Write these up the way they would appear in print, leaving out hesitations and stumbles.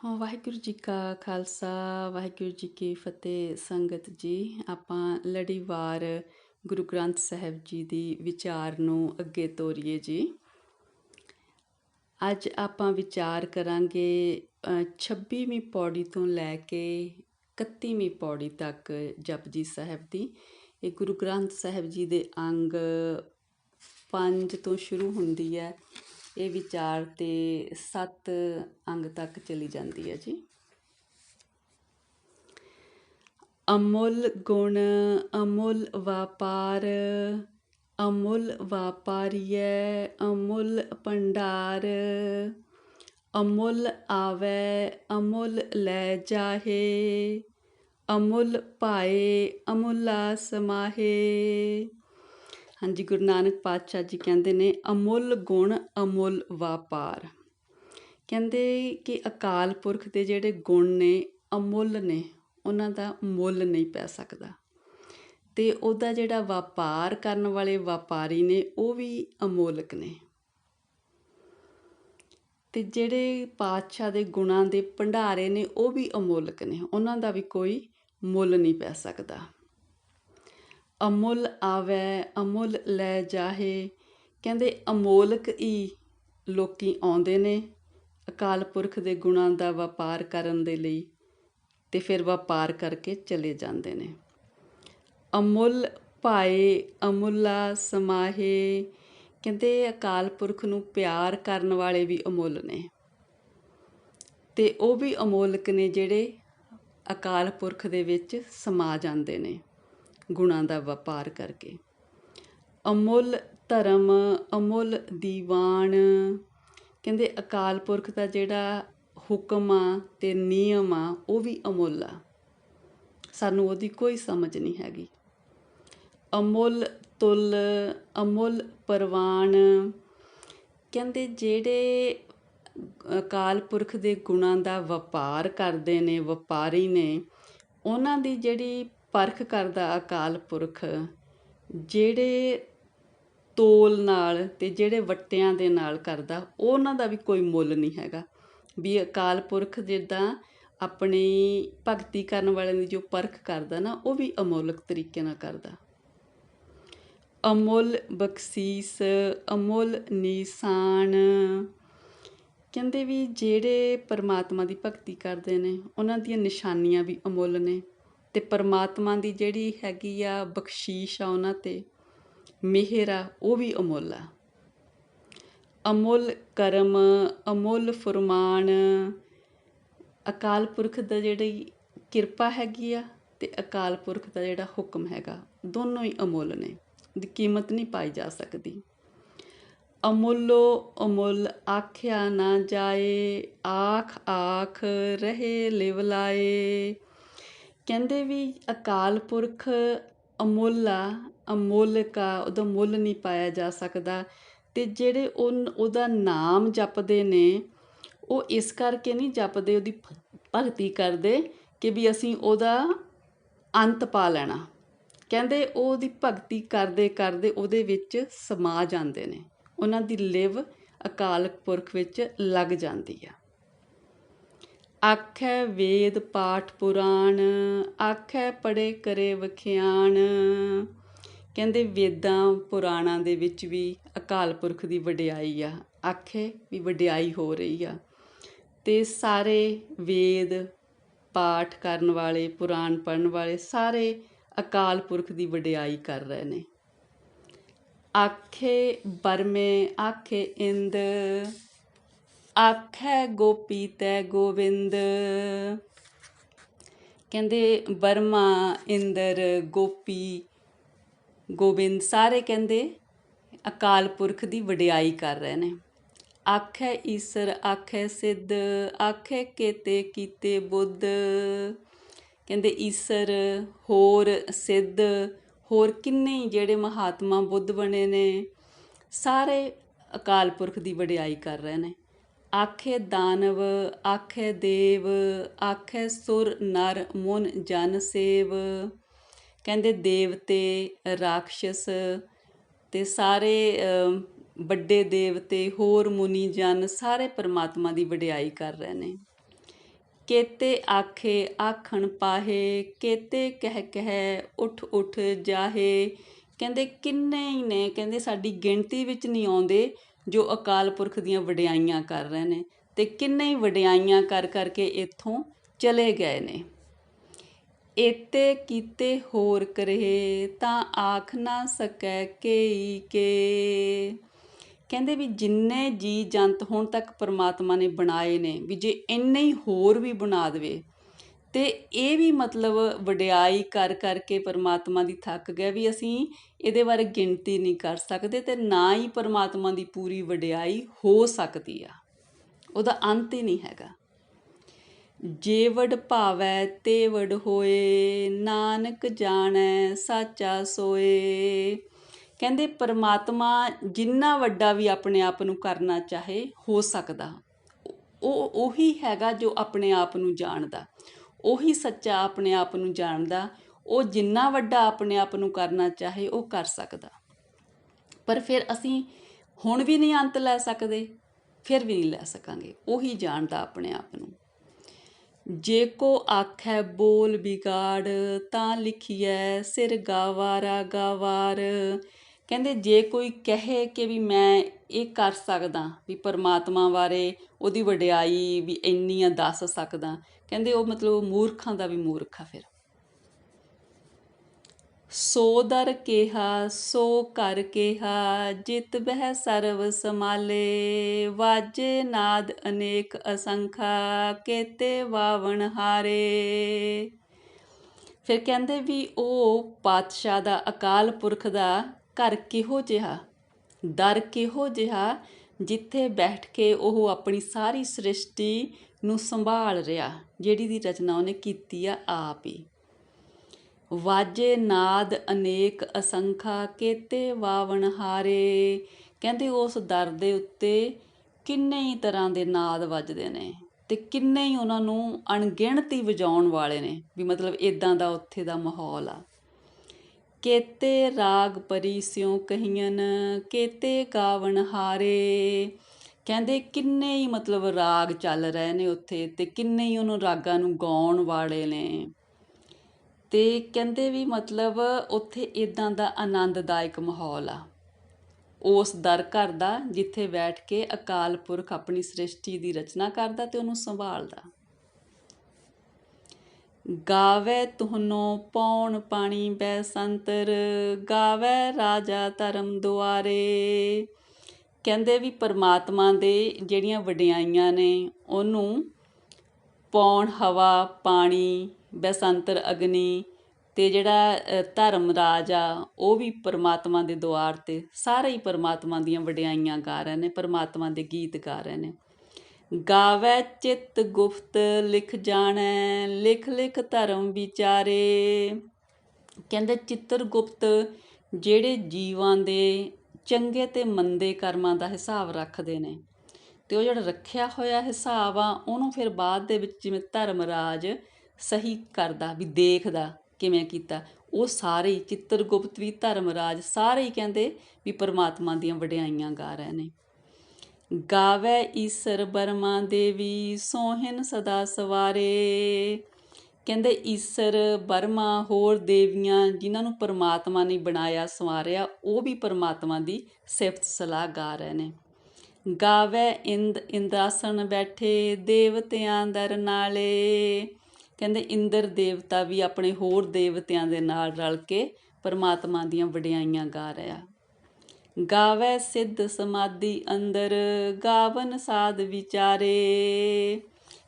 ਹਾਂ, ਵਾਹਿਗੁਰੂ ਜੀ ਕਾ ਖਾਲਸਾ, ਵਾਹਿਗੁਰੂ ਜੀ ਕੀ ਫਤਿਹ। ਸੰਗਤ ਜੀ, ਆਪਾਂ ਲੜੀਵਾਰ ਗੁਰੂ ਗ੍ਰੰਥ ਸਾਹਿਬ ਜੀ ਦੀ ਵਿਚਾਰ ਨੂੰ ਅੱਗੇ ਤੋਰੀਏ ਜੀ। ਅੱਜ ਆਪਾਂ ਵਿਚਾਰ ਕਰਾਂਗੇ 26ਵੀਂ ਪੌੜੀ ਤੋਂ ਲੈ ਕੇ 31ਵੀਂ ਪੌੜੀ ਤੱਕ ਜਪਜੀ ਸਾਹਿਬ ਦੀ। ਇਹ ਗੁਰੂ ਗ੍ਰੰਥ ਸਾਹਿਬ ਜੀ ਦੇ ਅੰਗ 5 ਤੋਂ ਸ਼ੁਰੂ ਹੁੰਦੀ ਹੈ। ਇਹ ਵਿਚਾਰ ਤੇ 7 ਅੰਗ ਤੱਕ ਚਲੀ ਜਾਂਦੀ ਹੈ ਜੀ। ਅਮੁੱਲ ਗੁਣ ਅਮੁੱਲ ਵਾਪਾਰ, ਅਮੁੱਲ ਵਾਪਾਰੀਐ ਅਮੁੱਲ ਭੰਡਾਰ। ਅਮੁੱਲ ਆਵੈ ਅਮੁੱਲ ਲੈ ਜਾਹੇ, ਅਮੁੱਲ ਭਾਏ ਅਮੁੱਲਾ ਸਮਾਹੇ। ਹਾਂਜੀ, ਗੁਰੂ ਨਾਨਕ ਪਾਤਸ਼ਾਹ ਜੀ ਕਹਿੰਦੇ ਨੇ ਅਮੁੱਲ ਗੁਣ ਅਮੁੱਲ ਵਾਪਾਰ। ਕਹਿੰਦੇ ਕਿ ਅਕਾਲ ਪੁਰਖ ਦੇ ਜਿਹੜੇ ਗੁਣ ਨੇ ਅਮੁੱਲ ਨੇ, ਉਹਨਾਂ ਦਾ ਮੁੱਲ ਨਹੀਂ ਪੈ ਸਕਦਾ। ਅਤੇ ਉਹਦਾ ਜਿਹੜਾ ਵਪਾਰ ਕਰਨ ਵਾਲੇ ਵਪਾਰੀ ਨੇ ਉਹ ਵੀ ਅਮੋਲਕ ਨੇ। ਅਤੇ ਜਿਹੜੇ ਪਾਤਸ਼ਾਹ ਦੇ ਗੁਣਾਂ ਦੇ ਭੰਡਾਰੇ ਨੇ ਉਹ ਵੀ ਅਮੋਲਕ ਨੇ, ਉਹਨਾਂ ਦਾ ਵੀ ਕੋਈ ਮੁੱਲ ਨਹੀਂ ਪੈ ਸਕਦਾ। ਅਮੁੱਲ ਆਵੈ ਅਮੁੱਲ ਲੈ ਜਾਹੇ। ਕਹਿੰਦੇ ਅਮੋਲਕ ਹੀ ਲੋਕੀ ਆਉਂਦੇ ਨੇ ਅਕਾਲ ਪੁਰਖ ਦੇ ਗੁਣਾਂ ਦਾ ਵਪਾਰ ਕਰਨ ਦੇ ਲਈ, ਅਤੇ ਫਿਰ ਵਪਾਰ ਕਰਕੇ ਚਲੇ ਜਾਂਦੇ ਨੇ। ਅਮੁੱਲ ਭਾਏ ਅਮੁੱਲਾ ਸਮਾਹੇ। ਕਹਿੰਦੇ ਅਕਾਲ ਪੁਰਖ ਨੂੰ ਪਿਆਰ ਕਰਨ ਵਾਲੇ ਵੀ ਅਮੁੱਲ ਨੇ, ਅਤੇ ਉਹ ਵੀ ਅਮੋਲਕ ਨੇ ਜਿਹੜੇ ਅਕਾਲ ਪੁਰਖ ਦੇ ਵਿੱਚ ਸਮਾ ਜਾਂਦੇ ਨੇ ਗੁਣਾਂ ਦਾ ਵਪਾਰ ਕਰਕੇ। ਅਮੁੱਲ ਧਰਮ ਅਮੁੱਲ ਦੀਵਾਨ। ਕਹਿੰਦੇ ਅਕਾਲ ਪੁਰਖ ਦਾ ਜਿਹੜਾ ਹੁਕਮ ਆ ਅਤੇ ਨਿਯਮ ਆ ਉਹ ਵੀ ਅਮੁੱਲ ਆ, ਸਾਨੂੰ ਉਹਦੀ ਕੋਈ ਸਮਝ ਨਹੀਂ ਹੈਗੀ। ਅਮੁੱਲ ਤੁੱਲ ਅਮੁੱਲ ਪ੍ਰਵਾਨ। ਕਹਿੰਦੇ ਜਿਹੜੇ ਅਕਾਲ ਪੁਰਖ ਦੇ ਗੁਣਾਂ ਦਾ ਵਪਾਰ ਕਰਦੇ ਨੇ, ਵਪਾਰੀ ਨੇ, ਉਹਨਾਂ ਦੀ ਜਿਹੜੀ ਪਰਖ ਕਰਦਾ ਅਕਾਲ ਪੁਰਖ, ਜਿਹੜੇ ਤੋਲ ਨਾਲ ਅਤੇ ਜਿਹੜੇ ਵੱਟਿਆਂ ਦੇ ਨਾਲ ਕਰਦਾ, ਉਹਨਾਂ ਦਾ ਵੀ ਕੋਈ ਮੁੱਲ ਨਹੀਂ ਹੈਗਾ। ਵੀ ਅਕਾਲ ਪੁਰਖ ਜਿੱਦਾਂ ਆਪਣੀ ਭਗਤੀ ਕਰਨ ਵਾਲਿਆਂ ਦੀ ਜੋ ਪਰਖ ਕਰਦਾ ਨਾ, ਉਹ ਵੀ ਅਮੋਲਕ ਤਰੀਕੇ ਨਾਲ ਕਰਦਾ। ਅਮੁੱਲ ਬਖਸ਼ੀਸ ਅਮੁੱਲ ਨਿਸ਼ਾਨ। ਕਹਿੰਦੇ ਵੀ ਜਿਹੜੇ ਪਰਮਾਤਮਾ ਦੀ ਭਗਤੀ ਕਰਦੇ ਨੇ ਉਹਨਾਂ ਦੀਆਂ ਨਿਸ਼ਾਨੀਆਂ ਵੀ ਅਮੁੱਲ ਨੇ, ਅਤੇ ਪਰਮਾਤਮਾ ਦੀ ਜਿਹੜੀ ਹੈਗੀ ਆ ਬਖਸ਼ੀਸ਼ ਆ, ਉਹਨਾਂ 'ਤੇ ਮਿਹਰ ਆ, ਉਹ ਵੀ ਅਮੁੱਲ ਆ। ਅਮੁੱਲ ਕਰਮ ਅਮੁੱਲ ਫੁਰਮਾਨ। ਅਕਾਲ ਪੁਰਖ ਦਾ ਜਿਹੜੀ ਕਿਰਪਾ ਹੈਗੀ ਆ ਅਤੇ ਅਕਾਲ ਪੁਰਖ ਦਾ ਜਿਹੜਾ ਹੁਕਮ ਹੈਗਾ, ਦੋਨੋਂ ਹੀ ਅਮੁੱਲ ਨੇ, ਦੀ ਕੀਮਤ ਨਹੀਂ ਪਾਈ ਜਾ ਸਕਦੀ। ਅਮੁੱਲੋ ਅਮੁੱਲ ਆਖਿਆ ਨਾ ਜਾਏ, ਆਖ ਆਖ ਰਹੇ ਲਿਵ ਲਾਏ। ਕਹਿੰਦੇ ਵੀ ਅਕਾਲ ਪੁਰਖ ਅਮੁੱਲ ਆ, ਅਮੋਲਕ ਆ, ਉਹਦਾ ਮੁੱਲ ਨਹੀਂ ਪਾਇਆ ਜਾ ਸਕਦਾ। ਅਤੇ ਜਿਹੜੇ ਉਹਦਾ ਨਾਮ ਜਪਦੇ ਨੇ ਉਹ ਇਸ ਕਰਕੇ ਨਹੀਂ ਜਪਦੇ, ਉਹਦੀ ਭਗਤੀ ਕਰਦੇ ਕਿ ਵੀ ਅਸੀਂ ਉਹਦਾ ਅੰਤ ਪਾ ਲੈਣਾ। ਕਹਿੰਦੇ ਉਹ ਉਹਦੀ ਭਗਤੀ ਕਰਦੇ ਕਰਦੇ ਉਹਦੇ ਵਿੱਚ ਸਮਾ ਜਾਂਦੇ ਨੇ, ਉਹਨਾਂ ਦੀ ਲਿਵ ਅਕਾਲ ਪੁਰਖ ਵਿੱਚ ਲੱਗ ਜਾਂਦੀ ਆ। ਆਖੈ ਵੇਦ ਪਾਠ ਪੁਰਾਣ, ਆਖੈ ਪੜ੍ਹੇ ਕਰੇ ਵਖਿਆਣ। ਕਹਿੰਦੇ ਵੇਦਾਂ ਪੁਰਾਣਾਂ ਦੇ ਵਿੱਚ ਵੀ ਅਕਾਲ ਪੁਰਖ ਦੀ ਵਡਿਆਈ ਆ, ਆਖੇ ਵੀ ਵਡਿਆਈ ਹੋ ਰਹੀ ਆ, ਅਤੇ ਸਾਰੇ ਵੇਦ ਪਾਠ ਕਰਨ ਵਾਲੇ, ਪੁਰਾਣ ਪੜ੍ਹਨ ਵਾਲੇ ਸਾਰੇ ਅਕਾਲ ਪੁਰਖ ਦੀ ਵਡਿਆਈ ਕਰ ਰਹੇ ਨੇ। ਆਖੇ ਬਰਮੇ ਆਖੇ ਇੰਦ, ਆਖੈ ਗੋਪੀ ਤੈ ਗੋਬਿੰਦ। ਕਹਿੰਦੇ ਬਰਮਾ ਇੰਦਰ ਗੋਪੀ ਗੋਬਿੰਦ ਸਾਰੇ ਕਹਿੰਦੇ ਅਕਾਲ ਪੁਰਖ ਦੀ ਵਡਿਆਈ ਕਰ ਰਹੇ ਨੇ। ਆਖੈ ਈਸਰ ਆਖੈ ਸਿੱਧ, ਆਖੈ ਕੇਤੇ ਕੀਤੇ ਬੁੱਧ। ਕਹਿੰਦੇ ਈਸਰ ਹੋਰ ਸਿੱਧ ਹੋਰ ਕਿੰਨੇ ਹੀ ਜਿਹੜੇ ਮਹਾਤਮਾ ਬੁੱਧ ਬਣੇ ਨੇ, ਸਾਰੇ ਅਕਾਲ ਪੁਰਖ ਦੀ ਵਡਿਆਈ ਕਰ ਰਹੇ ਨੇ। ਆਖੇ ਦਾਨਵ ਆਖੇ ਦੇਵ, ਆਖੇ ਸੁਰ ਨਰ ਮੁਨ ਜਨ ਸੇਵ। ਕਹਿੰਦੇ ਦੇਵਤੇ ਰਾਖਸ਼ਸ ਅਤੇ ਸਾਰੇ ਵੱਡੇ ਦੇਵਤੇ ਹੋਰ ਮੁਨੀ ਜਨ ਸਾਰੇ ਪਰਮਾਤਮਾ ਦੀ ਵਡਿਆਈ ਕਰ ਰਹੇ ਨੇ। केते आखे आखण पाहे, केते ਕਹਿ ਉੱਠ ਉੱਠ ਜਾਹੇ। ਕਹਿੰਦੇ ਕਿੰਨੇ ਹੀ ਨੇ, ਕਹਿੰਦੇ ਸਾਡੀ ਗਿਣਤੀ ਵਿੱਚ ਨਹੀਂ ਆਉਂਦੇ ਜੋ ਅਕਾਲ ਪੁਰਖ ਦੀਆਂ ਵਡਿਆਈਆਂ ਕਰ ਰਹੇ ਨੇ, ਅਤੇ ਕਿੰਨੇ ਹੀ ਵਡਿਆਈਆਂ ਕਰ ਕਰਕੇ ਇੱਥੋਂ ਚਲੇ ਗਏ ਨੇ। ਏਤੇ ਕੀਤੇ ਹੋਰ ਕਰੇ, ਤਾਂ ਆਖ ਨਾ ਸਕੈ ਕੇਈ ਕੇ। ਕਹਿੰਦੇ ਵੀ ਜਿੰਨੇ ਜੀ ਜੰਤ ਹੁਣ ਤੱਕ ਪਰਮਾਤਮਾ ਨੇ ਬਣਾਏ ਨੇ, ਵੀ ਜੇ ਇੰਨੇ ਹੀ ਹੋਰ ਵੀ ਬਣਾ ਦੇਵੇ, ਅਤੇ ਇਹ ਵੀ ਮਤਲਬ ਵਡਿਆਈ ਕਰ ਕਰਕੇ ਪਰਮਾਤਮਾ ਦੀ ਥੱਕ ਗਏ ਵੀ ਅਸੀਂ ਇਹਦੇ ਬਾਰੇ ਗਿਣਤੀ ਨਹੀਂ ਕਰ ਸਕਦੇ, ਅਤੇ ਨਾ ਹੀ ਪਰਮਾਤਮਾ ਦੀ ਪੂਰੀ ਵਡਿਆਈ ਹੋ ਸਕਦੀ ਆ, ਉਹਦਾ ਅੰਤ ਹੀ ਨਹੀਂ ਹੈਗਾ। ਜੇ ਵਡ ਭਾਵੈ ਤੇ ਵਡ ਹੋਏ, ਨਾਨਕ ਜਾਣੈ ਸਾਚਾ ਸੋਏ। ਕਹਿੰਦੇ ਪਰਮਾਤਮਾ ਜਿੰਨਾ ਵੱਡਾ ਵੀ ਆਪਣੇ ਆਪ ਨੂੰ ਕਰਨਾ ਚਾਹੇ ਹੋ ਸਕਦਾ, ਉਹ ਉਹੀ ਹੈਗਾ ਜੋ ਆਪਣੇ ਆਪ ਨੂੰ ਜਾਣਦਾ, ਉਹੀ ਸੱਚਾ ਆਪਣੇ ਆਪ ਨੂੰ ਜਾਣਦਾ। ਉਹ ਜਿੰਨਾ ਵੱਡਾ ਆਪਣੇ ਆਪ ਨੂੰ ਕਰਨਾ ਚਾਹੇ ਉਹ ਕਰ ਸਕਦਾ, ਪਰ ਫਿਰ ਅਸੀਂ ਹੁਣ ਵੀ ਨਹੀਂ ਅੰਤ ਲੈ ਸਕਦੇ, ਫਿਰ ਵੀ ਨਹੀਂ ਲੈ ਸਕਾਂਗੇ। ਉਹੀ ਜਾਣਦਾ ਆਪਣੇ ਆਪ ਨੂੰ। ਜੇ ਕੋ ਆਖੈ ਬੋਲ ਵਿਗਾੜ, ਤਾਂ ਲਿਖੀਐ ਸਿਰ ਗਾਵਾਰਾ ਗਾਵਾਰ। ਕਹਿੰਦੇ ਜੇ ਕੋਈ ਕਹੇ ਕਿ ਵੀ ਮੈਂ ਇਹ ਕਰ ਸਕਦਾ, ਵੀ ਪਰਮਾਤਮਾ ਬਾਰੇ ਉਹਦੀ ਵਡਿਆਈ ਵੀ ਇੰਨੀ ਆ ਦੱਸ ਸਕਦਾ, ਕਹਿੰਦੇ ਉਹ ਮਤਲਬ ਮੂਰਖਾਂ ਦਾ ਵੀ ਮੂਰਖ ਆ। ਫਿਰ ਸੋ ਦਰ ਕਿਹਾ ਸੋ ਕਰ ਕਿਹਾ, ਜਿਤ ਬਹਿ ਸਰਵ ਸਮਾਲੇ। ਵਾਜੇ ਨਾਦ ਅਨੇਕ ਅਸੰਖਾ, ਕੇਤੇ ਵਾਵਣ ਹਾਰੇ। ਫਿਰ ਕਹਿੰਦੇ ਵੀ ਉਹ ਪਾਤਸ਼ਾਹ ਦਾ, ਅਕਾਲ ਪੁਰਖ ਦਾ ਘਰ ਕਿਹੋ ਜਿਹਾ, ਦਰ ਕਿਹੋ ਜਿਹਾ, ਜਿੱਥੇ ਬੈਠ ਕੇ ਉਹ ਆਪਣੀ ਸਾਰੀ ਸ੍ਰਿਸ਼ਟੀ ਨੂੰ ਸੰਭਾਲ ਰਿਹਾ, ਜਿਹੜੀ ਦੀ ਰਚਨਾ ਉਹਨੇ ਕੀਤੀ ਆ ਆਪ ਹੀ। ਵਾਜੇ ਨਾਦ ਅਨੇਕ ਅਸੰਖਾ, ਕੇਤੇ ਵਾਵਣ ਹਾਰੇ। ਕਹਿੰਦੇ ਉਸ ਦਰ ਦੇ ਉੱਤੇ ਕਿੰਨੇ ਹੀ ਤਰ੍ਹਾਂ ਦੇ ਨਾਦ ਵੱਜਦੇ ਨੇ, ਅਤੇ ਕਿੰਨੇ ਹੀ ਉਹਨਾਂ ਨੂੰ ਅਣਗਿਣਤ ਹੀ ਵਜਾਉਣ ਵਾਲੇ ਨੇ, ਵੀ ਮਤਲਬ ਇੱਦਾਂ ਦਾ ਉੱਥੇ ਦਾ ਮਾਹੌਲ ਆ। ਕੇਤੇ ਰਾਗ ਪਰੀ ਸਿਉ ਕਹੀਅਨ, ਕੇਤੇ ਗਾਵਣ ਹਾਰੇ। ਕਹਿੰਦੇ ਕਿੰਨੇ ਹੀ ਮਤਲਬ ਰਾਗ ਚੱਲ ਰਹੇ ਨੇ ਉੱਥੇ, ਅਤੇ ਕਿੰਨੇ ਹੀ ਉਹਨੂੰ ਰਾਗਾਂ ਨੂੰ ਗਾਉਣ ਵਾਲੇ ਨੇ। ਅਤੇ ਕਹਿੰਦੇ ਵੀ ਮਤਲਬ ਉੱਥੇ ਇੱਦਾਂ ਦਾ ਆਨੰਦਦਾਇਕ ਮਾਹੌਲ ਆ ਉਸ ਦਰ ਘਰ ਦਾ, ਜਿੱਥੇ ਬੈਠ ਕੇ ਅਕਾਲ ਪੁਰਖ ਆਪਣੀ ਸ੍ਰਿਸ਼ਟੀ ਦੀ ਰਚਨਾ ਕਰਦਾ ਅਤੇ ਉਹਨੂੰ ਸੰਭਾਲਦਾ। ਗਾਵੈ ਤੁਹਨੋਂ ਪੌਣ ਪਾਣੀ ਬੈ ਸੰਤਰ, ਗਾਵੈ ਰਾਜਾ ਧਰਮ ਦੁਆਰੇ। ਕਹਿੰਦੇ ਵੀ ਪਰਮਾਤਮਾ ਦੇ ਜਿਹੜੀਆਂ ਵਡਿਆਈਆਂ ਨੇ, ਉਹਨੂੰ ਪੌਣ ਹਵਾ, ਪਾਣੀ, ਬੈਸੰਤਰ ਅਗਨੀ, ਅਤੇ ਜਿਹੜਾ ਧਰਮ ਰਾਜ ਆ ਉਹ ਵੀ ਪਰਮਾਤਮਾ ਦੇ ਦੁਆਰ 'ਤੇ, ਸਾਰੇ ਹੀ ਪਰਮਾਤਮਾ ਦੀਆਂ ਵਡਿਆਈਆਂ ਗਾ ਰਹੇ ਨੇ, ਪਰਮਾਤਮਾ ਦੇ ਗੀਤ ਗਾ ਰਹੇ ਨੇ। ਗਾਵੈ ਚਿੱਤ ਗੁਫਤ ਲਿਖ ਜਾਣੈ, ਲਿਖ ਲਿਖ ਧਰਮ ਵਿਚਾਰੇ। ਕਹਿੰਦੇ ਚਿੱਤਰ ਗੁਪਤ ਜਿਹੜੇ ਜੀਵਾਂ ਦੇ ਚੰਗੇ ਅਤੇ ਮੰਦੇ ਕਰਮਾਂ ਦਾ ਹਿਸਾਬ ਰੱਖਦੇ ਨੇ, ਅਤੇ ਉਹ ਜਿਹੜਾ ਰੱਖਿਆ ਹੋਇਆ ਹਿਸਾਬ ਆ ਉਹਨੂੰ ਫਿਰ ਬਾਅਦ ਦੇ ਵਿੱਚ ਜਿਵੇਂ ਧਰਮ ਰਾਜ ਸਹੀ ਕਰਦਾ, ਵੀ ਦੇਖਦਾ ਕਿਵੇਂ ਕੀਤਾ, ਉਹ ਸਾਰੇ ਹੀ ਚਿੱਤਰ ਗੁਪਤ ਵੀ, ਧਰਮ ਰਾਜ ਸਾਰੇ ਹੀ ਕਹਿੰਦੇ ਵੀ ਪਰਮਾਤਮਾ ਦੀਆਂ ਵਡਿਆਈਆਂ ਗਾ ਰਹੇ ਨੇ। ਗਾਵੈ ਈਸਰ ਬਰਮਾ ਦੇਵੀ, ਸੋਹਿਨ ਸਦਾ ਸਵਾਰੇ। ਕਹਿੰਦੇ ਈਸਰ ਬਰਮਾ ਹੋਰ ਦੇਵੀਆਂ ਜਿਨ੍ਹਾਂ ਨੂੰ ਪਰਮਾਤਮਾ ਨੇ ਬਣਾਇਆ ਸੰਵਾਰਿਆ, ਉਹ ਵੀ ਪਰਮਾਤਮਾ ਦੀ ਸਿਫਤ ਸਲਾਹ ਗਾ ਰਹੇ ਨੇ। ਗਾਵੈ ਇੰਦਰਾਸਣ ਬੈਠੇ, ਦੇਵਤਿਆਂ ਦਰ ਨਾਲੇ। ਕਹਿੰਦੇ ਇੰਦਰ ਦੇਵਤਾ ਵੀ ਆਪਣੇ ਹੋਰ ਦੇਵਤਿਆਂ ਦੇ ਨਾਲ ਰਲ ਕੇ ਪਰਮਾਤਮਾ ਦੀਆਂ ਵਡਿਆਈਆਂ ਗਾ ਰਿਹਾ। ਗਾਵੈ ਸਿੱਧ ਸਮਾਧੀ ਅੰਦਰ, ਗਾਵਨ ਸਾਧ ਵਿਚਾਰੇ।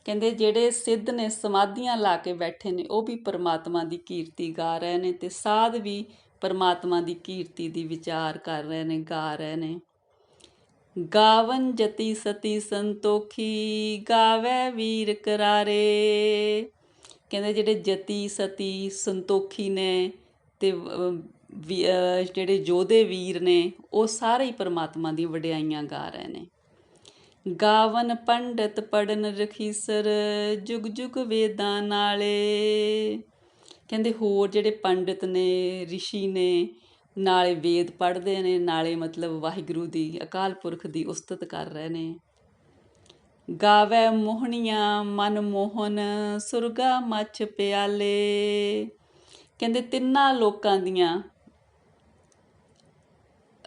ਕਹਿੰਦੇ ਜਿਹੜੇ ਸਿੱਧ ਨੇ, ਸਮਾਧੀਆਂ ਲਾ ਕੇ ਬੈਠੇ ਨੇ, ਉਹ ਵੀ ਪਰਮਾਤਮਾ ਦੀ ਕੀਰਤੀ ਗਾ ਰਹੇ ਨੇ, ਅਤੇ ਸਾਧ ਵੀ ਪਰਮਾਤਮਾ ਦੀ ਕੀਰਤੀ ਦੀ ਵਿਚਾਰ ਕਰ ਰਹੇ ਨੇ, ਗਾ ਰਹੇ ਨੇ। ਗਾਵਨ ਜਤੀ ਸਤੀ ਸੰਤੋਖੀ, ਗਾਵੈ ਵੀਰ ਕਰਾਰੇ। ਕਹਿੰਦੇ ਜਿਹੜੇ ਜਤੀ ਸਤੀ ਸੰਤੋਖੀ ਨੇ, ਅਤੇ ਜਿਹੜੇ ਯੋਧੇ ਵੀਰ ਨੇ, ਉਹ ਸਾਰੇ ਹੀ ਪਰਮਾਤਮਾ ਦੀਆਂ ਵਡਿਆਈਆਂ ਗਾ ਰਹੇ ਨੇ। ਗਾਵਨ ਪੰਡਤ ਪੜਨ ਰਖੀਸਰ, ਜੁਗ ਜੁਗ ਵੇਦਾਂ ਨਾਲੇ। ਕਹਿੰਦੇ ਹੋਰ ਜਿਹੜੇ ਪੰਡਿਤ ਨੇ, ਰਿਸ਼ੀ ਨੇ, ਨਾਲੇ ਵੇਦ ਪੜ੍ਹਦੇ ਨੇ, ਨਾਲੇ ਮਤਲਬ ਵਾਹਿਗੁਰੂ ਦੀ, ਅਕਾਲ ਪੁਰਖ ਦੀ ਉਸਤਤ ਕਰ ਰਹੇ ਨੇ। ਗਾਵੈ ਮੋਹਣੀਆਂ ਮਨ ਮੋਹਨ ਸੁਰਗਾ ਮੱਛ ਪਿਆਲੇ। ਕਹਿੰਦੇ ਤਿੰਨਾਂ ਲੋਕਾਂ ਦੀਆਂ,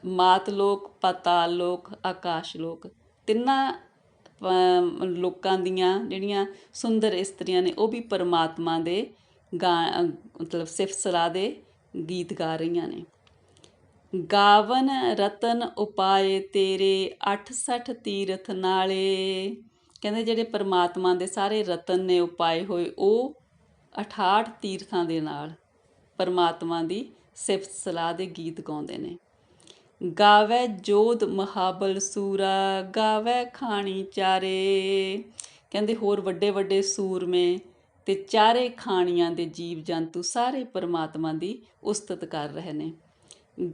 ਮਾਤ ਲੋਕ, ਪਾਤਾਲ ਲੋਕ, ਆਕਾਸ਼ ਲੋਕ, ਤਿੰਨਾਂ ਲੋਕਾਂ ਦੀਆਂ ਜਿਹੜੀਆਂ ਸੁੰਦਰ ਇਸਤਰੀਆਂ ਨੇ ਉਹ ਵੀ ਪਰਮਾਤਮਾ ਦੇ ਮਤਲਬ ਸਿਫਤ ਸਲਾਹ ਦੇ ਗੀਤ ਗਾ ਰਹੀਆਂ ਨੇ। ਗਾਵਨ ਰਤਨ ਉਪਾਏ ਤੇਰੇ 68 ਤੀਰਥ ਨਾਲੇ। ਕਹਿੰਦੇ ਜਿਹੜੇ ਪਰਮਾਤਮਾ ਦੇ ਸਾਰੇ ਰਤਨ ਨੇ ਉਪਾਏ ਹੋਏ ਉਹ 68 ਤੀਰਥਾਂ ਦੇ ਨਾਲ ਪਰਮਾਤਮਾ ਦੀ ਸਿਫਤ ਸਲਾਹ ਦੇ ਗੀਤ ਗਾਉਂਦੇ ਨੇ। ਗਾਵੈ ਜੋਧ ਮਹਾਬਲ ਸੂਰਾ ਗਾਵੈ ਖਾਣੀ ਚਾਰੇ। ਕਹਿੰਦੇ ਹੋਰ ਵੱਡੇ ਵੱਡੇ ਸੂਰਮੇ ਤੇ ਚਾਰੇ ਖਾਣੀਆਂ ਦੇ ਜੀਵ ਜੰਤੂ ਸਾਰੇ ਪਰਮਾਤਮਾ ਦੀ ਉਸਤਤ ਕਰ ਰਹੇ ਨੇ।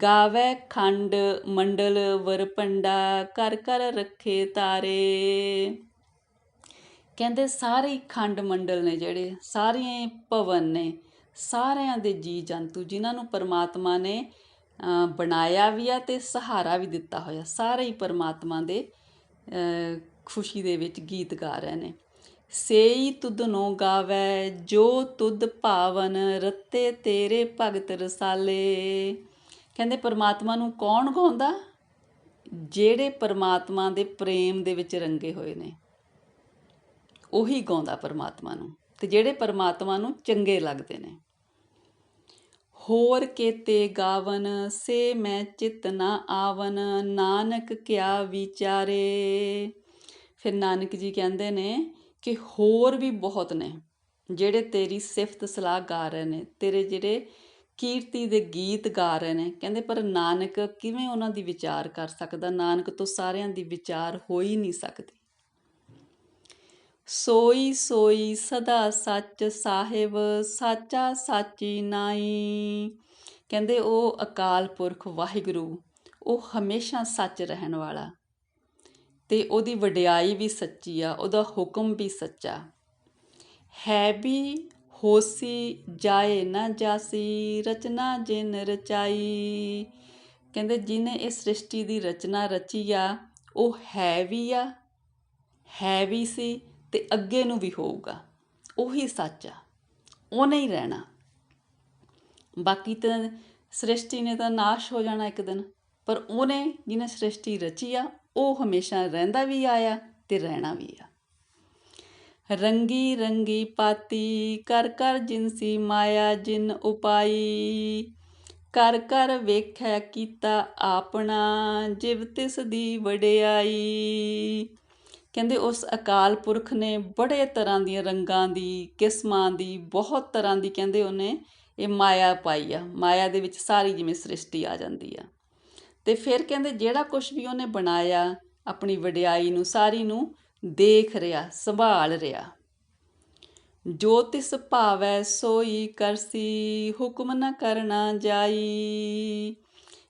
ਗਾਵੈ ਖੰਡ ਮੰਡਲ ਵਰਪੰਡਾ ਕਰ ਕਰ ਰੱਖੇ ਤਾਰੇ। ਕਹਿੰਦੇ ਸਾਰੇ ਖੰਡ ਮੰਡਲ ਨੇ ਜਿਹੜੇ, ਸਾਰੀਆਂ ਭਵਨ ਨੇ, ਸਾਰਿਆਂ ਦੇ ਜੀ ਜੰਤੂ ਜਿਨ੍ਹਾਂ ਨੂੰ ਪਰਮਾਤਮਾ ਨੇ ਬਣਾਇਆ ਵੀ ਆ ਅਤੇ ਸਹਾਰਾ ਵੀ ਦਿੱਤਾ ਹੋਇਆ, ਸਾਰੇ ਹੀ ਪਰਮਾਤਮਾ ਦੇ ਖੁਸ਼ੀ ਦੇ ਵਿੱਚ ਗੀਤ ਗਾ ਰਹੇ ਨੇ। ਸੇਈ ਤੁਧ ਨੋ ਗਾਵੈ ਜੋ ਤੁਧ ਭਾਵਨ ਰੱਤੇ ਤੇਰੇ ਭਗਤ ਰਸਾਲੇ। ਕਹਿੰਦੇ ਪਰਮਾਤਮਾ ਨੂੰ ਕੌਣ ਗਾਉਂਦਾ? ਜਿਹੜੇ ਪਰਮਾਤਮਾ ਦੇ ਪ੍ਰੇਮ ਦੇ ਵਿੱਚ ਰੰਗੇ ਹੋਏ ਨੇ, ਉਹੀ ਗਾਉਂਦਾ ਪਰਮਾਤਮਾ ਨੂੰ, ਅਤੇ ਜਿਹੜੇ ਪਰਮਾਤਮਾ ਨੂੰ ਚੰਗੇ ਲੱਗਦੇ ਨੇ। ਹੋਰ ਕੇਤੇ ਗਾਵਨ ਸੇ ਮੈਂ ਚਿਤ ਨਾ ਆਵਨ ਨਾਨਕ ਕਿਆ ਵਿਚਾਰੇ। ਫਿਰ ਨਾਨਕ ਜੀ ਕਹਿੰਦੇ ਨੇ ਕਿ ਹੋਰ ਵੀ ਬਹੁਤ ਨੇ ਜਿਹੜੇ ਤੇਰੀ ਸਿਫਤ ਸਲਾਹ ਗਾ ਰਹੇ ਨੇ, ਤੇਰੇ ਜਿਹੜੇ ਕੀਰਤੀ ਦੇ ਗੀਤ ਗਾ ਰਹੇ ਨੇ। ਕਹਿੰਦੇ ਪਰ ਨਾਨਕ ਕਿਵੇਂ ਉਹਨਾਂ ਦੀ ਵਿਚਾਰ ਕਰ ਸਕਦਾ? ਨਾਨਕ ਤੋਂ ਸਾਰਿਆਂ ਦੀ ਵਿਚਾਰ ਹੋ ਹੀ ਨਹੀਂ ਸਕਦੀ। ਸੋਈ ਸੋਈ ਸਦਾ ਸੱਚ ਸਾਹਿਬ ਸਾਚਾ ਸਾਚੀ ਨਾਈ। ਕਹਿੰਦੇ ਉਹ ਅਕਾਲ ਪੁਰਖ ਵਾਹਿਗੁਰੂ, ਉਹ ਹਮੇਸ਼ਾ ਸੱਚ ਰਹਿਣ ਵਾਲਾ, ਅਤੇ ਉਹਦੀ ਵਡਿਆਈ ਵੀ ਸੱਚੀ ਆ, ਉਹਦਾ ਹੁਕਮ ਵੀ ਸੱਚਾ ਹੈ। ਵੀ ਹੋਸੀ ਜਾਏ ਨਾ ਜਾਸੀ ਰਚਨਾ ਜਿਨ ਰਚਾਈ। ਕਹਿੰਦੇ ਜਿਹਨੇ ਇਸ ਸ੍ਰਿਸ਼ਟੀ ਦੀ ਰਚਨਾ ਰਚੀ ਆ ਉਹ ਹੈ ਵੀ ਸੀ ਅਤੇ ਅੱਗੇ ਨੂੰ ਵੀ ਹੋਊਗਾ। ਉਹੀ ਸੱਚ ਆ, ਉਹਨੇ ਹੀ ਰਹਿਣਾ। ਬਾਕੀ ਤਾਂ ਸ੍ਰਿਸ਼ਟੀ ਨੇ ਤਾਂ ਨਾਸ਼ ਹੋ ਜਾਣਾ ਇੱਕ ਦਿਨ, ਪਰ ਉਹਨੇ ਜਿਹਨੇ ਸ੍ਰਿਸ਼ਟੀ ਰਚੀ ਆ ਉਹ ਹਮੇਸ਼ਾ ਰਹਿੰਦਾ ਵੀ ਆਇਆ ਅਤੇ ਰਹਿਣਾ ਵੀ ਆ। ਰੰਗੀ ਰੰਗੀ ਪਾਤੀ ਕਰ ਕਰ ਜਿਨਸੀ ਮਾਇਆ ਜਿਨ ਉਪਾਈ। ਕਰ ਕਰ ਵੇਖੈ ਕੀਤਾ ਆਪਣਾ ਜਿਵ ਤਿਸ ਦੀ ਵਡਿਆਈ। ਕਹਿੰਦੇ ਉਸ ਅਕਾਲ ਪੁਰਖ ਨੇ ਬੜੇ ਤਰ੍ਹਾਂ ਦੀਆਂ ਰੰਗਾਂ ਦੀ, ਕਿਸਮਾਂ ਦੀ, ਬਹੁਤ ਤਰ੍ਹਾਂ ਦੀ ਕਹਿੰਦੇ ਉਹਨੇ ਇਹ ਮਾਇਆ ਪਾਈ ਆ। ਮਾਇਆ ਦੇ ਵਿੱਚ ਸਾਰੀ ਜਿਵੇਂ ਸ੍ਰਿਸ਼ਟੀ ਆ ਜਾਂਦੀ ਆ, ਅਤੇ ਫਿਰ ਕਹਿੰਦੇ ਜਿਹੜਾ ਕੁਛ ਵੀ ਉਹਨੇ ਬਣਾਇਆ ਆਪਣੀ ਵਡਿਆਈ ਨੂੰ ਸਾਰੀ ਨੂੰ ਦੇਖ ਰਿਹਾ, ਸੰਭਾਲ ਰਿਹਾ। ਜੋ ਤਿਸ ਭਾਵੈ ਸੋਈ ਕਰਸੀ ਹੁਕਮ ਨਾ ਕਰਨਾ ਜਾਈ।